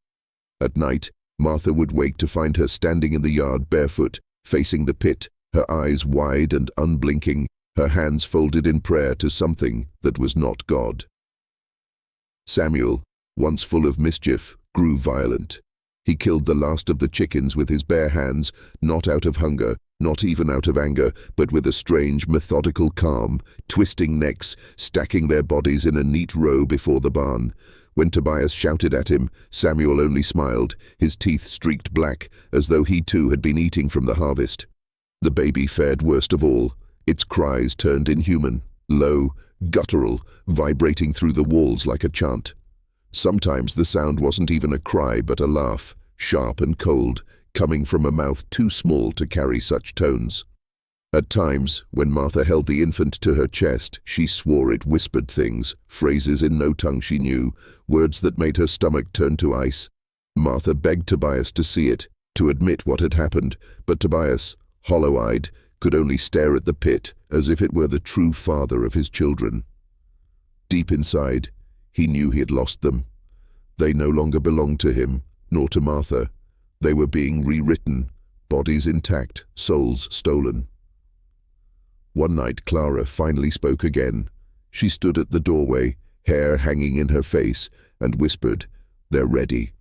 At night, Martha would wake to find her standing in the yard barefoot, facing the pit, her eyes wide and unblinking, her hands folded in prayer to something that was not God. Samuel, once full of mischief, grew violent. He killed the last of the chickens with his bare hands, not out of hunger, not even out of anger, but with a strange, methodical calm, twisting necks, stacking their bodies in a neat row before the barn. When Tobias shouted at him, Samuel only smiled, his teeth streaked black, as though he too had been eating from the harvest. The baby fared worst of all. Its cries turned inhuman, low, guttural, vibrating through the walls like a chant. Sometimes the sound wasn't even a cry but a laugh, sharp and cold, coming from a mouth too small to carry such tones. At times, when Martha held the infant to her chest, she swore it whispered things, phrases in no tongue she knew, words that made her stomach turn to ice. Martha begged Tobias to see it, to admit what had happened, but Tobias, hollow-eyed, could only stare at the pit as if it were the true father of his children. Deep inside, he knew he had lost them. They no longer belonged to him, nor to Martha. They were being rewritten, bodies intact, souls stolen. One night Clara finally spoke again. She stood at the doorway, hair hanging in her face, and whispered, "They're ready."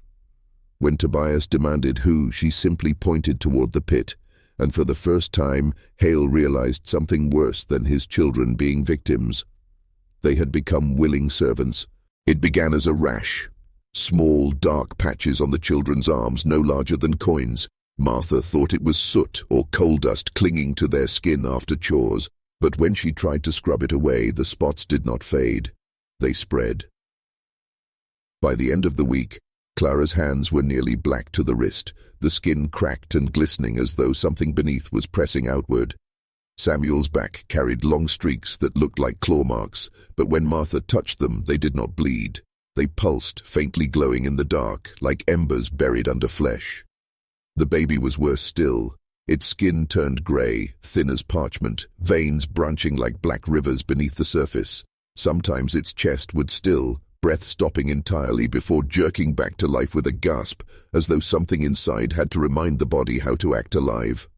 When Tobias demanded who, she simply pointed toward the pit, and for the first time, Hale realized something worse than his children being victims. They had become willing servants. It began as a rash. Small, dark patches on the children's arms, no larger than coins. Martha thought it was soot or coal dust clinging to their skin after chores, but when she tried to scrub it away, the spots did not fade. They spread. By the end of the week, Clara's hands were nearly black to the wrist, the skin cracked and glistening as though something beneath was pressing outward. Samuel's back carried long streaks that looked like claw marks, but when Martha touched them, they did not bleed. They pulsed, faintly glowing in the dark, like embers buried under flesh. The baby was worse still. Its skin turned grey, thin as parchment, veins branching like black rivers beneath the surface. Sometimes its chest would still, breath stopping entirely before jerking back to life with a gasp, as though something inside had to remind the body how to act alive.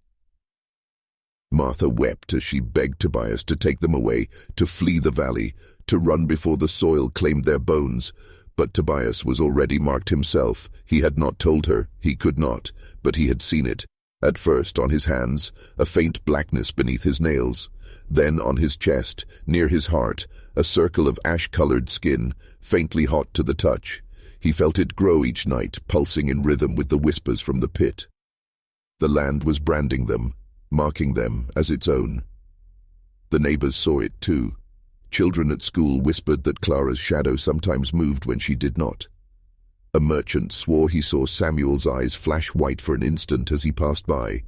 Martha wept as she begged Tobias to take them away, to flee the valley, to run before the soil claimed their bones. But Tobias was already marked himself. He had not told her, he could not, but he had seen it. At first on his hands, a faint blackness beneath his nails. Then on his chest, near his heart, a circle of ash-colored skin, faintly hot to the touch. He felt it grow each night, pulsing in rhythm with the whispers from the pit. The land was branding them, marking them as its own. The neighbors saw it too. Children at school whispered that Clara's shadow sometimes moved when she did not. A merchant swore he saw Samuel's eyes flash white for an instant as he passed by.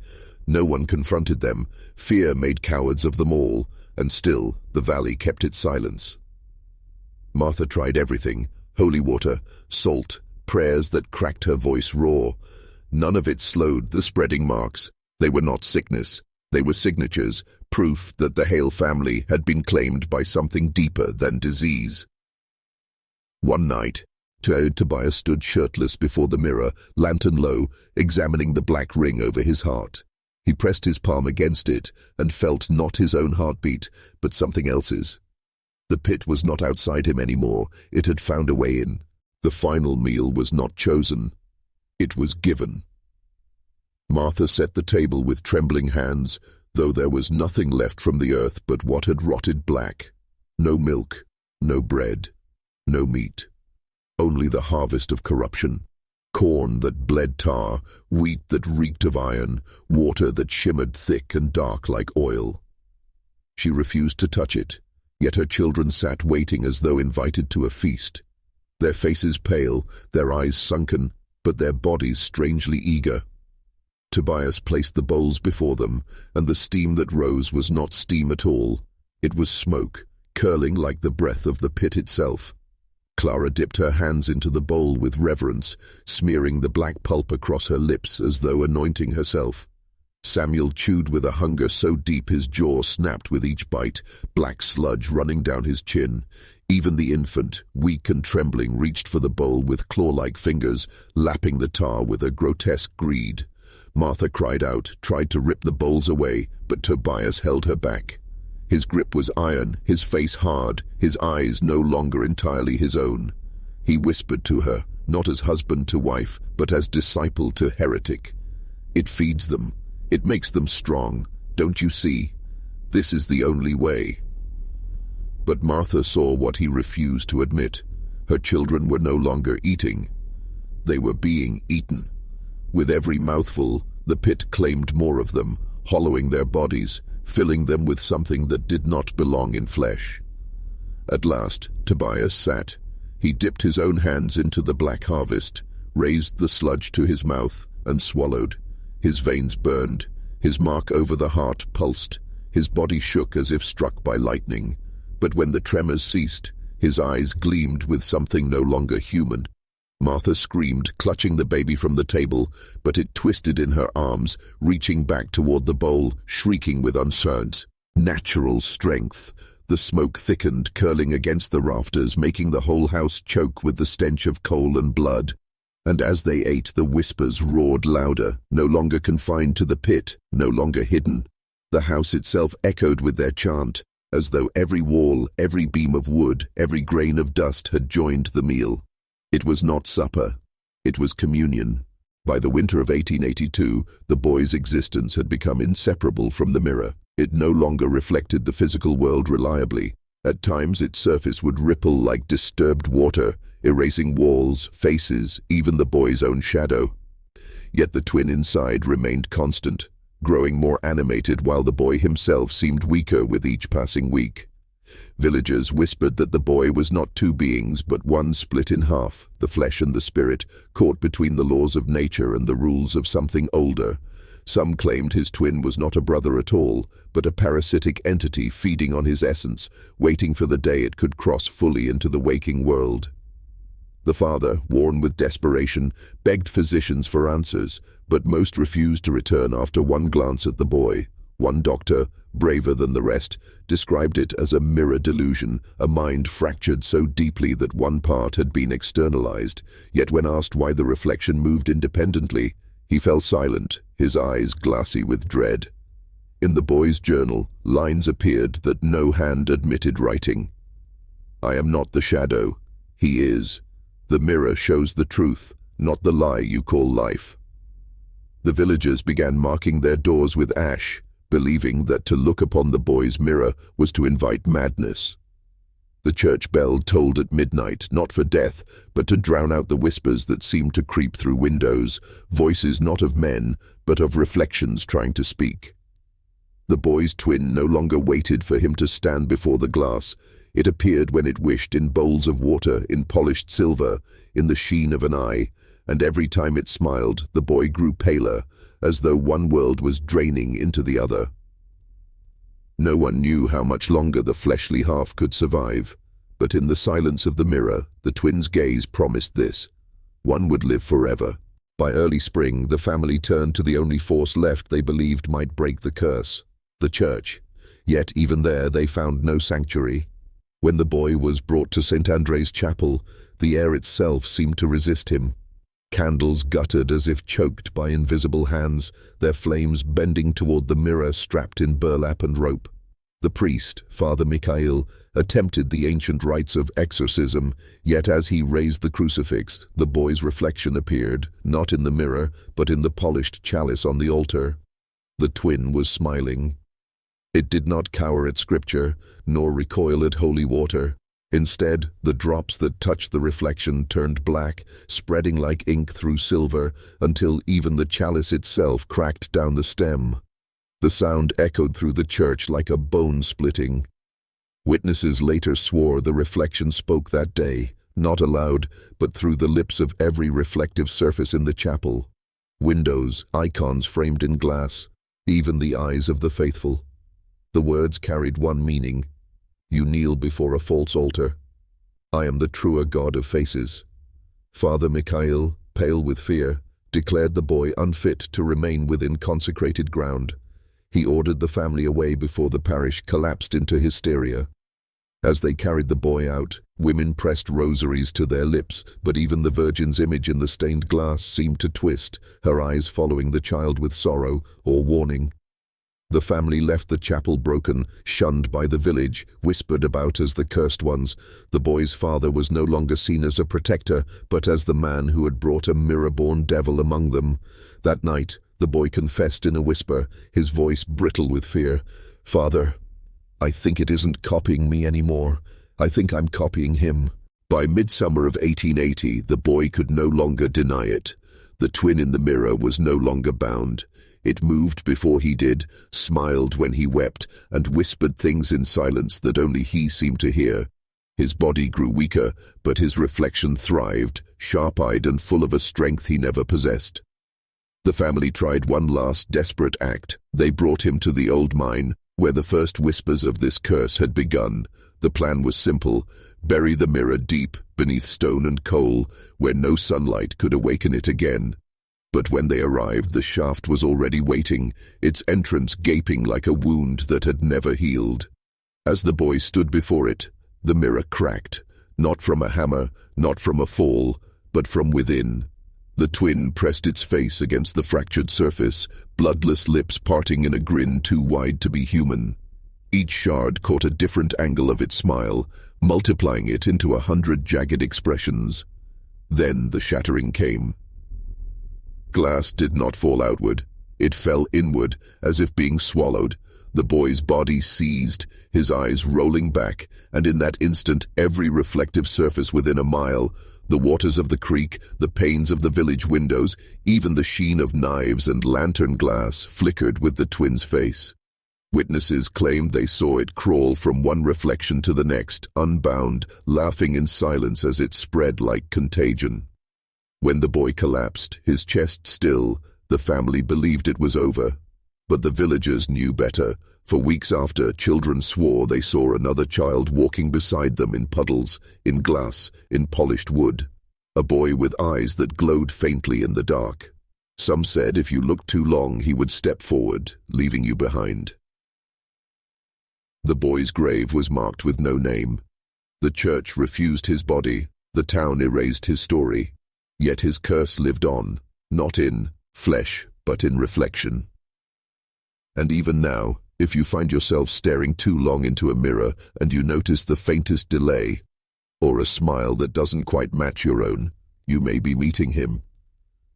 No one confronted them. Fear made cowards of them all, and still the valley kept its silence. Martha tried everything: holy water, salt, prayers that cracked her voice raw. None of it slowed the spreading marks. They were not sickness. They were signatures, proof that the Hale family had been claimed by something deeper than disease. One night, Tobias stood shirtless before the mirror, lantern low, examining the black ring over his heart. He pressed his palm against it and felt not his own heartbeat, but something else's. The pit was not outside him anymore. It had found a way in. The final meal was not chosen. It was given. Martha set the table with trembling hands, though there was nothing left from the earth but what had rotted black. No milk, no bread, no meat. Only the harvest of corruption. Corn that bled tar, wheat that reeked of iron, water that shimmered thick and dark like oil. She refused to touch it, yet her children sat waiting as though invited to a feast. Their faces pale, their eyes sunken, but their bodies strangely eager. Tobias placed the bowls before them, and the steam that rose was not steam at all. It was smoke, curling like the breath of the pit itself. Clara dipped her hands into the bowl with reverence, smearing the black pulp across her lips as though anointing herself. Samuel chewed with a hunger so deep his jaw snapped with each bite, black sludge running down his chin. Even the infant, weak and trembling, reached for the bowl with claw-like fingers, lapping the tar with a grotesque greed. Martha cried out, tried to rip the bowls away, but Tobias held her back. His grip was iron, his face hard, his eyes no longer entirely his own. He whispered to her, not as husband to wife, but as disciple to heretic. "It feeds them. It makes them strong. Don't you see? This is the only way." But Martha saw what he refused to admit. Her children were no longer eating. They were being eaten. With every mouthful, the pit claimed more of them, hollowing their bodies, filling them with something that did not belong in flesh. At last, Tobias sat. He dipped his own hands into the black harvest, raised the sludge to his mouth, and swallowed. His veins burned. His mark over the heart pulsed. His body shook as if struck by lightning. But when the tremors ceased, his eyes gleamed with something no longer human. Martha screamed, clutching the baby from the table, but it twisted in her arms, reaching back toward the bowl, shrieking with natural strength. The smoke thickened, curling against the rafters, making the whole house choke with the stench of coal and blood. And as they ate, the whispers roared louder, no longer confined to the pit, no longer hidden. The house itself echoed with their chant, as though every wall, every beam of wood, every grain of dust had joined the meal. It was not supper. It was communion. By the winter of 1882, the boy's existence had become inseparable from the mirror. It no longer reflected the physical world reliably. At times its surface would ripple like disturbed water, erasing walls, faces, even the boy's own shadow. Yet the twin inside remained constant, growing more animated while the boy himself seemed weaker with each passing week. Villagers whispered that the boy was not two beings, but one split in half, the flesh and the spirit, caught between the laws of nature and the rules of something older. Some claimed his twin was not a brother at all, but a parasitic entity feeding on his essence, waiting for the day it could cross fully into the waking world. The father, worn with desperation, begged physicians for answers, but most refused to return after one glance at the boy. One doctor, braver than the rest, described it as a mirror delusion, a mind fractured so deeply that one part had been externalized. Yet when asked why the reflection moved independently, he fell silent, his eyes glassy with dread. In the boy's journal, lines appeared that no hand admitted writing. "I am not the shadow. He is. The mirror shows the truth, not the lie you call life." The villagers began marking their doors with ash, believing that to look upon the boy's mirror was to invite madness. The church bell tolled at midnight, not for death, but to drown out the whispers that seemed to creep through windows, voices not of men, but of reflections trying to speak. The boy's twin no longer waited for him to stand before the glass. It appeared when it wished, in bowls of water, in polished silver, in the sheen of an eye, and every time it smiled, the boy grew paler, as though one world was draining into the other. No one knew how much longer the fleshly half could survive, but in the silence of the mirror, the twins' gaze promised this: one would live forever. By early spring, the family turned to the only force left they believed might break the curse: the church. Yet even there they found no sanctuary. When the boy was brought to St. Andre's Chapel, the air itself seemed to resist him. Candles guttered as if choked by invisible hands, their flames bending toward the mirror strapped in burlap and rope. The priest, Father Mikhail, attempted the ancient rites of exorcism, yet as he raised the crucifix, the boy's reflection appeared, not in the mirror, but in the polished chalice on the altar. The twin was smiling. It did not cower at scripture, nor recoil at holy water. Instead, the drops that touched the reflection turned black, spreading like ink through silver, until even the chalice itself cracked down the stem. The sound echoed through the church like a bone splitting. Witnesses later swore the reflection spoke that day, not aloud, but through the lips of every reflective surface in the chapel. Windows, icons framed in glass, even the eyes of the faithful. The words carried one meaning: you kneel before a false altar. I am the truer God of faces. Father Mikhail, pale with fear, declared the boy unfit to remain within consecrated ground. He ordered the family away before the parish collapsed into hysteria. As they carried the boy out, women pressed rosaries to their lips, but even the Virgin's image in the stained glass seemed to twist, her eyes following the child with sorrow or warning. The family left the chapel broken, shunned by the village, whispered about as the cursed ones. The boy's father was no longer seen as a protector, but as the man who had brought a mirror-born devil among them. That night, the boy confessed in a whisper, his voice brittle with fear. "Father, I think it isn't copying me anymore. I think I'm copying him." By midsummer of 1880, the boy could no longer deny it. The twin in the mirror was no longer bound. It moved before he did, smiled when he wept, and whispered things in silence that only he seemed to hear. His body grew weaker, but his reflection thrived, sharp-eyed and full of a strength he never possessed. The family tried one last desperate act. They brought him to the old mine, where the first whispers of this curse had begun. The plan was simple: bury the mirror deep beneath stone and coal, where no sunlight could awaken it again. But when they arrived, the shaft was already waiting, its entrance gaping like a wound that had never healed. As the boy stood before it, the mirror cracked, not from a hammer, not from a fall, but from within. The twin pressed its face against the fractured surface, bloodless lips parting in a grin too wide to be human. Each shard caught a different angle of its smile, multiplying it into 100 jagged expressions. Then the shattering came. Glass did not fall outward. It fell inward, as if being swallowed. The boy's body seized, his eyes rolling back, and in that instant every reflective surface within a mile, the waters of the creek, the panes of the village windows, even the sheen of knives and lantern glass, flickered with the twin's face. Witnesses claimed they saw it crawl from one reflection to the next, unbound, laughing in silence as it spread like contagion. When the boy collapsed, his chest still, the family believed it was over. But the villagers knew better. For weeks after, children swore they saw another child walking beside them in puddles, in glass, in polished wood. A boy with eyes that glowed faintly in the dark. Some said if you looked too long, he would step forward, leaving you behind. The boy's grave was marked with no name. The church refused his body. The town erased his story. Yet his curse lived on, not in flesh, but in reflection. And even now, if you find yourself staring too long into a mirror and you notice the faintest delay, or a smile that doesn't quite match your own, you may be meeting him.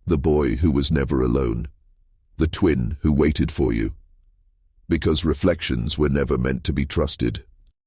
The boy who was never alone. The twin who waited for you. Because reflections were never meant to be trusted.